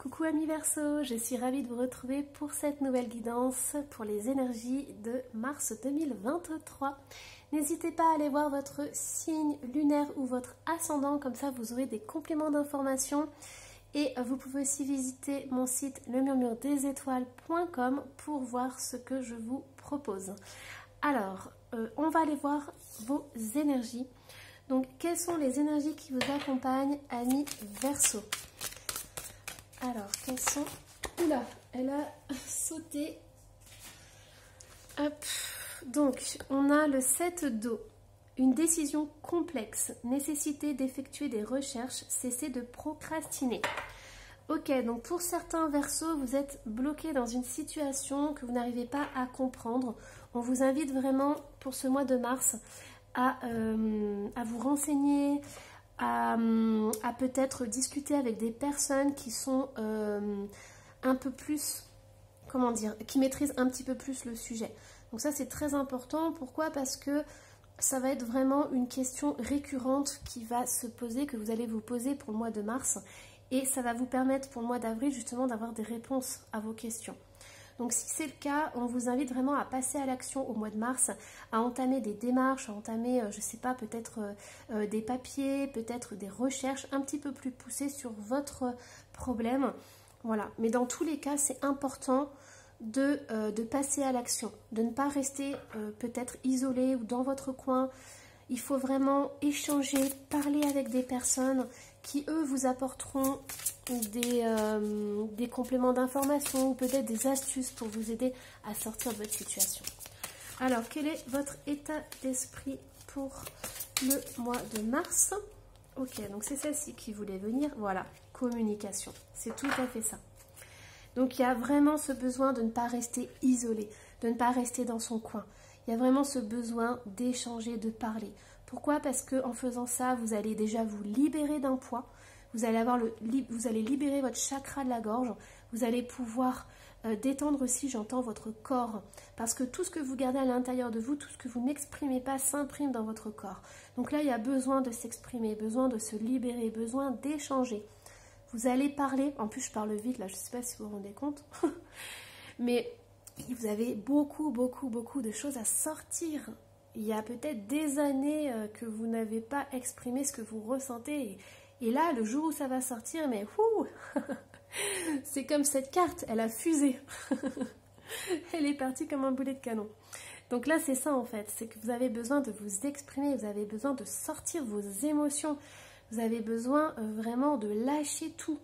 Coucou amis Verseau, je suis ravie de vous retrouver pour cette nouvelle guidance pour les énergies de mars 2023. N'hésitez pas à aller voir votre signe lunaire ou votre ascendant, comme ça vous aurez des compléments d'informations. Et vous pouvez aussi visiter mon site lemurmuredesétoiles.com pour voir ce que je vous propose. Alors, on va aller voir vos énergies. Donc, quelles sont les énergies qui vous accompagnent, amis Verseau? Alors, quelles sont... Oula, elle a sauté. Hop. Donc, on a le 7 d'eau. Une décision complexe, nécessité d'effectuer des recherches, cesser de procrastiner. Ok, donc pour certains Verseaux, vous êtes bloqué dans une situation que vous n'arrivez pas à comprendre. On vous invite vraiment pour ce mois de mars à vous renseigner, à peut-être discuter avec des personnes qui sont un peu plus, comment dire, qui maîtrisent un petit peu plus le sujet. Donc ça c'est très important. Pourquoi? Parce que ça va être vraiment une question récurrente qui va se poser, que vous allez vous poser pour le mois de mars. Et ça va vous permettre pour le mois d'avril justement d'avoir des réponses à vos questions. Donc si c'est le cas, on vous invite vraiment à passer à l'action au mois de mars, à entamer des démarches, à entamer, je ne sais pas, peut-être des papiers, peut-être des recherches un petit peu plus poussées sur votre problème. Voilà, mais dans tous les cas, c'est important de passer à l'action, de ne pas rester peut-être isolé ou dans votre coin. Il faut vraiment échanger, parler avec des personnes qui, eux, vous apporteront des compléments d'information ou peut-être des astuces pour vous aider à sortir de votre situation. Alors, quel est votre état d'esprit pour le mois de mars? Ok, donc c'est celle-ci qui voulait venir. Voilà, communication. C'est tout à fait ça. Donc, il y a vraiment ce besoin de ne pas rester isolé, de ne pas rester dans son coin. Il y a vraiment ce besoin d'échanger, de parler. Pourquoi? Parce qu'en faisant ça, vous allez déjà vous libérer d'un poids. Vous allez libérer votre chakra de la gorge. Vous allez pouvoir détendre aussi, j'entends, votre corps. Parce que tout ce que vous gardez à l'intérieur de vous, tout ce que vous n'exprimez pas, s'imprime dans votre corps. Donc là, il y a besoin de s'exprimer, besoin de se libérer, besoin d'échanger. Vous allez parler. En plus, je parle vite, là, je ne sais pas si vous vous rendez compte. Mais vous avez beaucoup de choses à sortir. Il y a peut-être des années que vous n'avez pas exprimé ce que vous ressentez. Et là, le jour où ça va sortir, mais c'est comme cette carte, elle a fusé. Elle est partie comme un boulet de canon. Donc là, c'est ça en fait, c'est que vous avez besoin de vous exprimer, vous avez besoin de sortir vos émotions. Vous avez besoin vraiment de lâcher tout.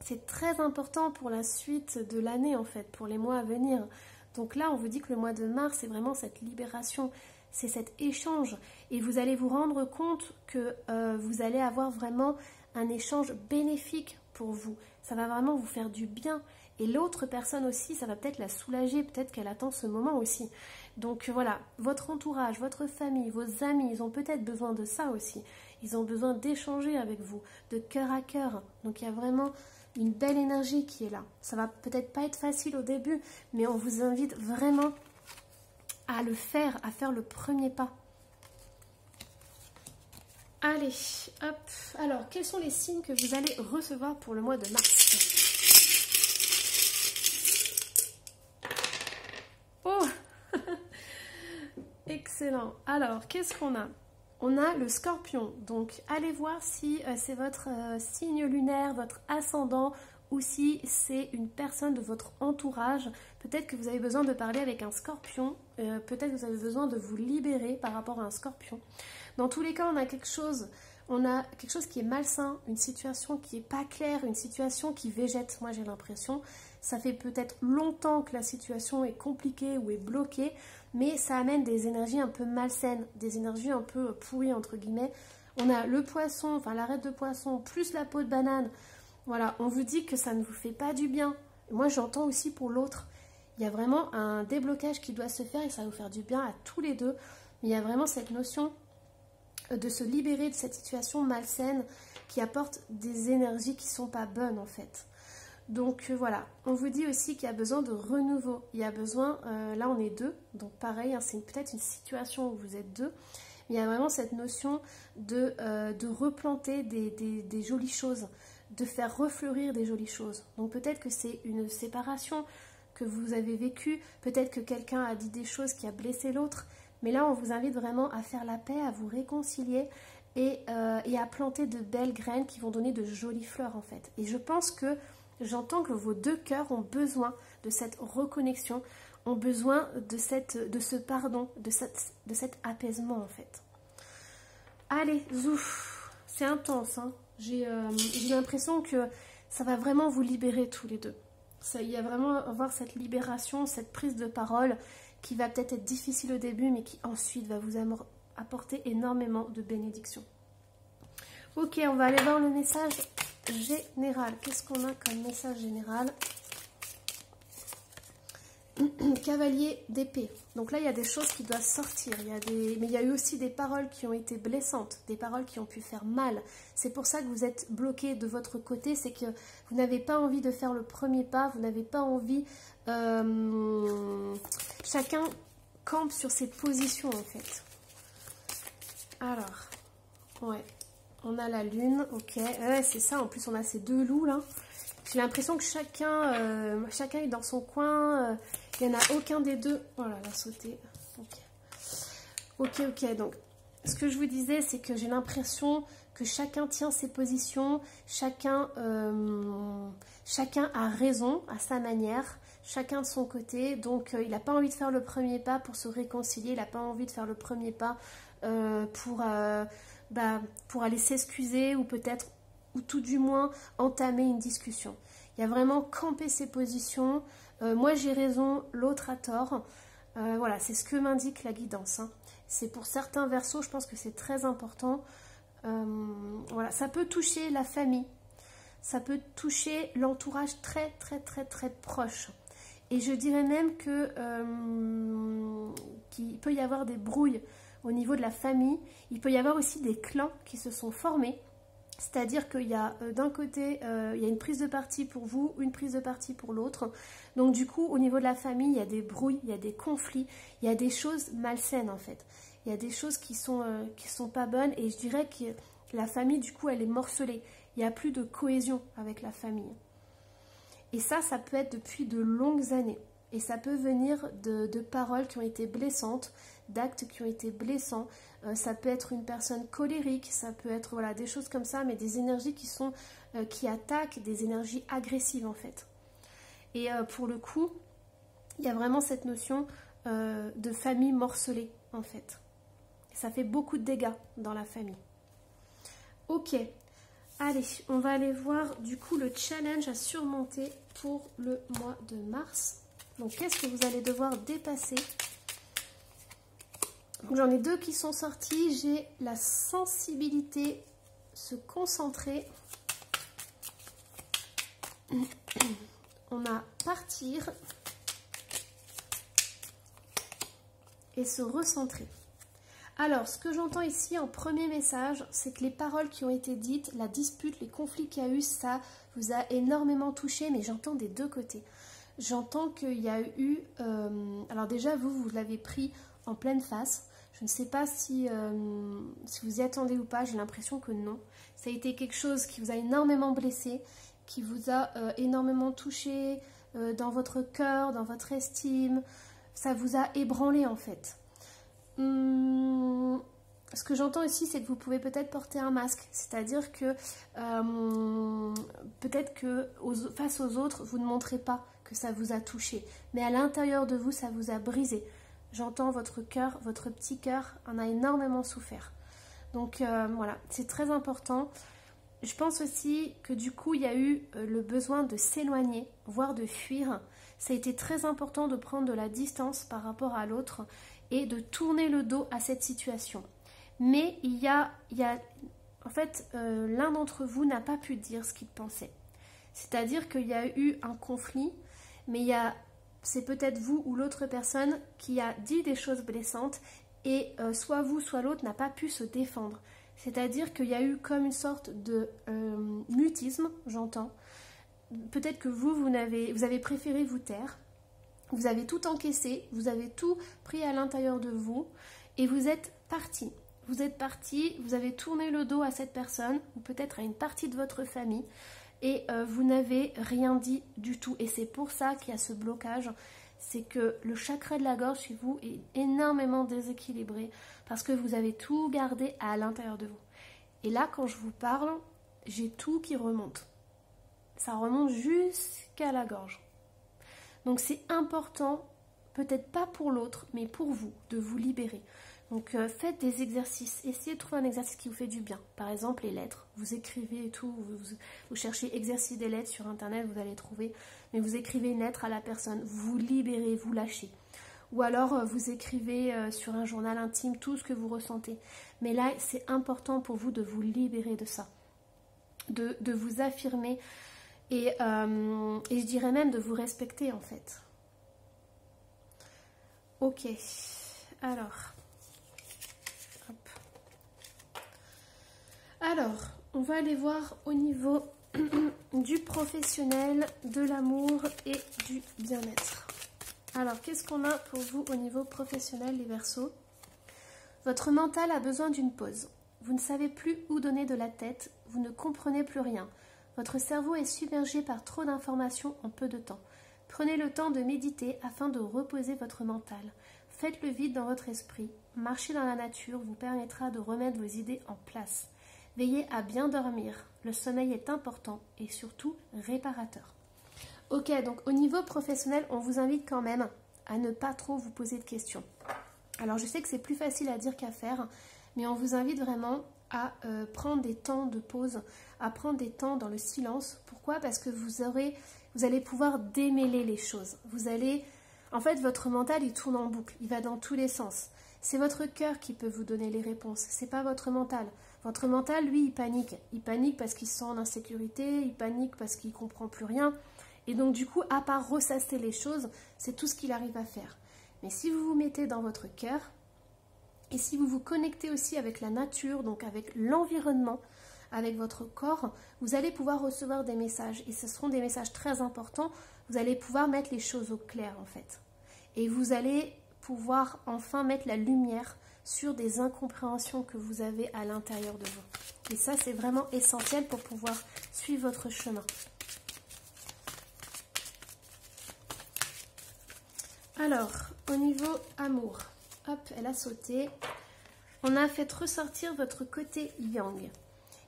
C'est très important pour la suite de l'année en fait, pour les mois à venir. Donc là, on vous dit que le mois de mars, c'est vraiment cette libération, c'est cet échange. Et vous allez vous rendre compte que vous allez avoir vraiment un échange bénéfique pour vous. Ça va vraiment vous faire du bien. Et l'autre personne aussi, ça va peut-être la soulager, peut-être qu'elle attend ce moment aussi. Donc voilà, votre entourage, votre famille, vos amis, ils ont peut-être besoin de ça aussi. Ils ont besoin d'échanger avec vous, de cœur à cœur. Donc il y a vraiment une belle énergie qui est là. Ça va peut-être pas être facile au début, mais on vous invite vraiment à le faire, à faire le premier pas. Allez, hop. Alors, quels sont les signes que vous allez recevoir pour le mois de mars? Oh excellent. Alors, qu'est-ce qu'on a? On a le scorpion, donc allez voir si c'est votre signe lunaire, votre ascendant, ou si c'est une personne de votre entourage. Peut-être que vous avez besoin de parler avec un scorpion, peut-être que vous avez besoin de vous libérer par rapport à un scorpion. Dans tous les cas, on a quelque chose qui est malsain, une situation qui n'est pas claire, une situation qui végète, moi j'ai l'impression. Ça fait peut-être longtemps que la situation est compliquée ou est bloquée, mais ça amène des énergies un peu malsaines, des énergies un peu pourries entre guillemets. On a le poisson, enfin l'arête de poisson, plus la peau de banane. Voilà, on vous dit que ça ne vous fait pas du bien. Moi j'entends aussi pour l'autre. Il y a vraiment un déblocage qui doit se faire et ça va vous faire du bien à tous les deux. Mais il y a vraiment cette notion de se libérer de cette situation malsaine qui apporte des énergies qui ne sont pas bonnes en fait. Donc voilà, on vous dit aussi qu'il y a besoin de renouveau. Il y a besoin, là on est deux, donc pareil, hein, c'est peut-être une situation où vous êtes deux. Mais il y a vraiment cette notion de replanter des jolies choses, de faire refleurir des jolies choses. Donc peut-être que c'est une séparation que vous avez vécue, peut-être que quelqu'un a dit des choses qui a blessé l'autre, mais là on vous invite vraiment à faire la paix, à vous réconcilier et à planter de belles graines qui vont donner de jolies fleurs en fait. Et je pense que j'entends que vos deux cœurs ont besoin de cette reconnexion, ont besoin de ce pardon, de cet apaisement en fait. Allez, zouf, c'est intense, hein. J'ai l'impression que ça va vraiment vous libérer tous les deux. Il y a vraiment avoir cette libération, cette prise de parole qui va peut-être être difficile au début, mais qui ensuite va vous apporter énormément de bénédictions. Ok, on va aller voir le message général. Qu'est-ce qu'on a comme message général? Cavalier d'épée. Donc là, il y a des choses qui doivent sortir. Mais il y a eu aussi des paroles qui ont été blessantes, des paroles qui ont pu faire mal. C'est pour ça que vous êtes bloqué de votre côté. C'est que vous n'avez pas envie de faire le premier pas. Vous n'avez pas envie... Chacun campe sur ses positions, en fait. Alors, ouais. On a la lune, ok. Ouais, c'est ça. En plus, on a ces deux loups, là. J'ai l'impression que chacun est dans son coin. Il n'y en a aucun des deux. Voilà, elle a sauté. Ok. Donc, ce que je vous disais, c'est que j'ai l'impression que chacun tient ses positions. Chacun a raison à sa manière. Chacun de son côté. Donc, il n'a pas envie de faire le premier pas pour se réconcilier. Il n'a pas envie de faire le premier pas pour aller s'excuser ou peut-être... ou tout du moins entamer une discussion. Il y a vraiment camper ses positions. Moi j'ai raison, l'autre a tort. Voilà, c'est ce que m'indique la guidance. Hein. C'est pour certains versos, je pense que c'est très important. Voilà, ça peut toucher la famille. Ça peut toucher l'entourage très proche. Et je dirais même qu'il peut y avoir des brouilles au niveau de la famille. Il peut y avoir aussi des clans qui se sont formés. C'est-à-dire qu'il y a d'un côté, il y a une prise de parti pour vous, une prise de parti pour l'autre. Donc du coup, au niveau de la famille, il y a des brouilles, il y a des conflits, il y a des choses malsaines en fait. Il y a des choses qui sont pas bonnes et je dirais que la famille, du coup, elle est morcelée. Il n'y a plus de cohésion avec la famille. Et ça peut être depuis de longues années. Et ça peut venir de paroles qui ont été blessantes, d'actes qui ont été blessants. Ça peut être une personne colérique, ça peut être voilà, des choses comme ça, mais des énergies qui attaquent, des énergies agressives en fait. Et pour le coup, il y a vraiment cette notion de famille morcelée en fait. Ça fait beaucoup de dégâts dans la famille. Ok, allez, on va aller voir du coup le challenge à surmonter pour le mois de mars. Donc qu'est-ce que vous allez devoir dépasser? J'en ai deux qui sont sortis. J'ai la sensibilité, se concentrer. On a partir et se recentrer. Alors, ce que j'entends ici en premier message, c'est que les paroles qui ont été dites, la dispute, les conflits qu'il y a eu, ça vous a énormément touché, mais j'entends des deux côtés. J'entends qu'il y a eu... alors déjà, vous l'avez pris en pleine face. Je ne sais pas si vous y attendez ou pas, j'ai l'impression que non. Ça a été quelque chose qui vous a énormément blessé, qui vous a énormément touché dans votre cœur, dans votre estime. Ça vous a ébranlé en fait. Ce que j'entends aussi, c'est que vous pouvez peut-être porter un masque. C'est-à-dire que peut-être que face aux autres, vous ne montrez pas que ça vous a touché. Mais à l'intérieur de vous, ça vous a brisé. J'entends votre cœur, votre petit cœur en a énormément souffert. Donc voilà, c'est très important. Je pense aussi que du coup, il y a eu le besoin de s'éloigner, voire de fuir. Ça a été très important de prendre de la distance par rapport à l'autre et de tourner le dos à cette situation. Mais il y a en fait, l'un d'entre vous n'a pas pu dire ce qu'il pensait. C'est-à-dire qu'il y a eu un conflit, mais c'est peut-être vous ou l'autre personne qui a dit des choses blessantes et soit vous, soit l'autre n'a pas pu se défendre. C'est-à-dire qu'il y a eu comme une sorte de mutisme, j'entends. Peut-être que vous avez préféré vous taire, vous avez tout encaissé, vous avez tout pris à l'intérieur de vous et vous êtes parti. Vous êtes parti, vous avez tourné le dos à cette personne ou peut-être à une partie de votre famille et vous n'avez rien dit du tout. Et c'est pour ça qu'il y a ce blocage. C'est que le chakra de la gorge chez vous est énormément déséquilibré parce que vous avez tout gardé à l'intérieur de vous. Et là, quand je vous parle, j'ai tout qui remonte. Ça remonte jusqu'à la gorge. Donc c'est important, peut-être pas pour l'autre, mais pour vous, de vous libérer. Donc faites des exercices, essayez de trouver un exercice qui vous fait du bien. Par exemple les lettres, vous écrivez et tout, vous cherchez exercice des lettres sur internet, vous allez trouver, mais vous écrivez une lettre à la personne, vous libérez, vous lâchez. Ou alors vous écrivez sur un journal intime tout ce que vous ressentez. Mais là c'est important pour vous de vous libérer de ça, de vous affirmer et je dirais même de vous respecter en fait. Ok, alors... Alors, on va aller voir au niveau du professionnel, de l'amour et du bien-être. Alors, qu'est-ce qu'on a pour vous au niveau professionnel, les Verseaux? Votre mental a besoin d'une pause. Vous ne savez plus où donner de la tête, vous ne comprenez plus rien. Votre cerveau est submergé par trop d'informations en peu de temps. Prenez le temps de méditer afin de reposer votre mental. Faites le vide dans votre esprit. Marcher dans la nature vous permettra de remettre vos idées en place. Veillez à bien dormir, le sommeil est important et surtout réparateur. Ok, donc au niveau professionnel, on vous invite quand même à ne pas trop vous poser de questions. Alors je sais que c'est plus facile à dire qu'à faire, mais on vous invite vraiment à prendre des temps de pause, à prendre des temps dans le silence. Pourquoi? Parce que vous allez pouvoir démêler les choses. En fait, votre mental, il tourne en boucle, il va dans tous les sens. C'est votre cœur qui peut vous donner les réponses, c'est pas votre mental. Votre mental, lui, il panique. Il panique parce qu'il se sent en insécurité, il panique parce qu'il ne comprend plus rien. Et donc, du coup, à part ressasser les choses, c'est tout ce qu'il arrive à faire. Mais si vous vous mettez dans votre cœur, et si vous vous connectez aussi avec la nature, donc avec l'environnement, avec votre corps, vous allez pouvoir recevoir des messages. Et ce seront des messages très importants. Vous allez pouvoir mettre les choses au clair, en fait. Et vous allez pouvoir enfin mettre la lumière sur des incompréhensions que vous avez à l'intérieur de vous. Et ça, c'est vraiment essentiel pour pouvoir suivre votre chemin. Alors, au niveau amour, hop, elle a sauté. On a fait ressortir votre côté yang.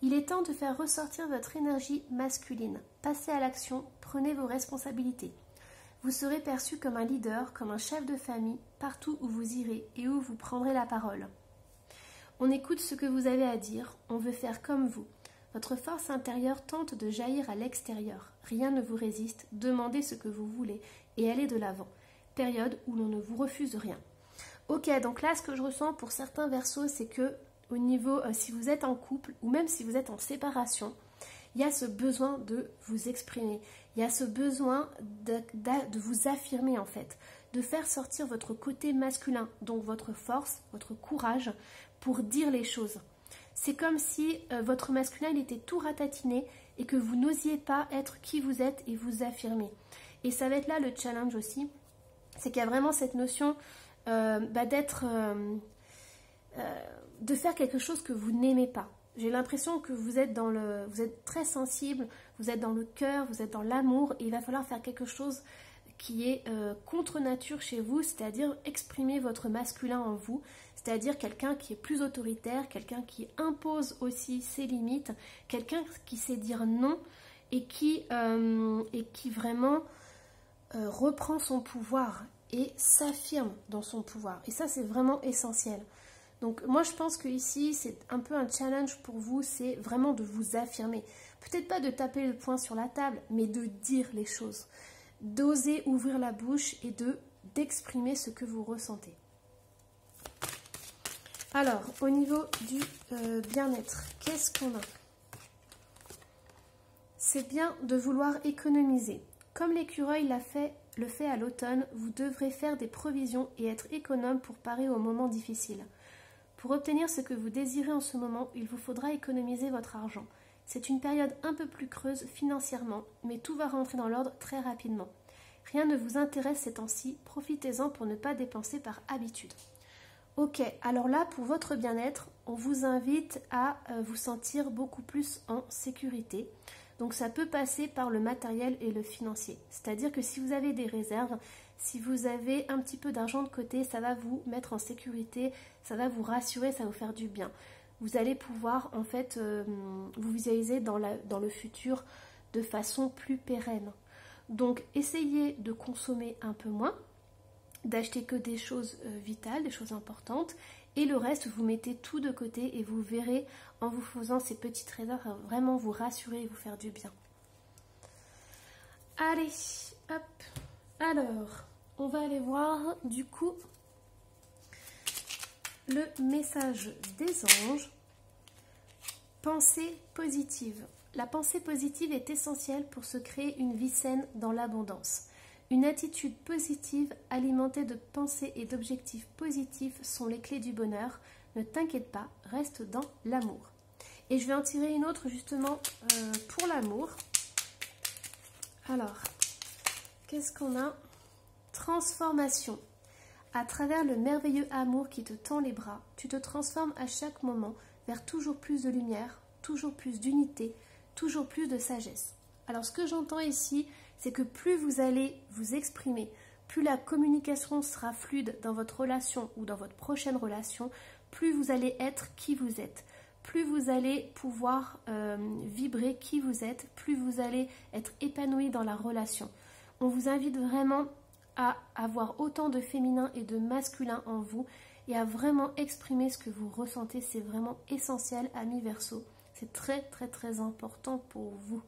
Il est temps de faire ressortir votre énergie masculine. Passez à l'action, prenez vos responsabilités. Vous serez perçu comme un leader, comme un chef de famille, partout où vous irez et où vous prendrez la parole. On écoute ce que vous avez à dire, on veut faire comme vous. Votre force intérieure tente de jaillir à l'extérieur. Rien ne vous résiste, demandez ce que vous voulez et allez de l'avant. Période où l'on ne vous refuse rien. Ok, donc là, ce que je ressens pour certains Verseaux, c'est que au niveau, si vous êtes en couple ou même si vous êtes en séparation, il y a ce besoin de vous exprimer. Il y a ce besoin de vous affirmer en fait, de faire sortir votre côté masculin, donc votre force, votre courage pour dire les choses. C'est comme si votre masculin il était tout ratatiné et que vous n'osiez pas être qui vous êtes et vous affirmer. Et ça va être là le challenge aussi, c'est qu'il y a vraiment cette notion de faire quelque chose que vous n'aimez pas. J'ai l'impression que vous êtes très sensible, vous êtes dans le cœur, vous êtes dans l'amour et il va falloir faire quelque chose qui est contre nature chez vous, c'est-à-dire exprimer votre masculin en vous, c'est-à-dire quelqu'un qui est plus autoritaire, quelqu'un qui impose aussi ses limites, quelqu'un qui sait dire non et qui vraiment reprend son pouvoir et s'affirme dans son pouvoir. Et ça, c'est vraiment essentiel. Donc moi je pense que ici c'est un peu un challenge pour vous, c'est vraiment de vous affirmer. Peut-être pas de taper le poing sur la table, mais de dire les choses. D'oser ouvrir la bouche et d'exprimer ce que vous ressentez. Alors, au niveau du bien-être, qu'est-ce qu'on a? C'est bien de vouloir économiser. Comme l'écureuil le fait à l'automne, vous devrez faire des provisions et être économe pour parer aux moments difficiles. Pour obtenir ce que vous désirez en ce moment, il vous faudra économiser votre argent. C'est une période un peu plus creuse financièrement, mais tout va rentrer dans l'ordre très rapidement. Rien ne vous intéresse ces temps-ci, profitez-en pour ne pas dépenser par habitude. Ok, alors là, pour votre bien-être, on vous invite à vous sentir beaucoup plus en sécurité. Donc ça peut passer par le matériel et le financier. C'est-à-dire que si vous avez des réserves, si vous avez un petit peu d'argent de côté, ça va vous mettre en sécurité, ça va vous rassurer, ça va vous faire du bien. Vous allez pouvoir en fait vous visualiser dans le futur de façon plus pérenne. Donc essayez de consommer un peu moins, d'acheter que des choses vitales, des choses importantes, et le reste vous mettez tout de côté et vous verrez en vous faisant ces petites réserves vraiment vous rassurer et vous faire du bien. Allez, hop, alors on va aller voir du coup le message des anges. Pensée positive. La pensée positive est essentielle pour se créer une vie saine dans l'abondance. Une attitude positive alimentée de pensées et d'objectifs positifs sont les clés du bonheur. Ne t'inquiète pas, reste dans l'amour. Et je vais en tirer une autre justement pour l'amour. Alors, qu'est-ce qu'on a? Transformation. À travers le merveilleux amour qui te tend les bras, tu te transformes à chaque moment vers toujours plus de lumière, toujours plus d'unité, toujours plus de sagesse. Alors ce que j'entends ici, c'est que plus vous allez vous exprimer, plus la communication sera fluide dans votre relation ou dans votre prochaine relation, plus vous allez être qui vous êtes, plus vous allez pouvoir vibrer qui vous êtes, plus vous allez être épanoui dans la relation. On vous invite vraiment à avoir autant de féminin et de masculin en vous et à vraiment exprimer ce que vous ressentez. C'est vraiment essentiel, amis Verseau. C'est très très très important pour vous.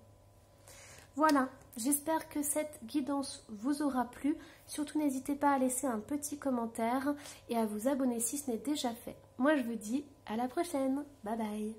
Voilà, j'espère que cette guidance vous aura plu. Surtout n'hésitez pas à laisser un petit commentaire et à vous abonner si ce n'est déjà fait. Moi je vous dis à la prochaine. Bye bye.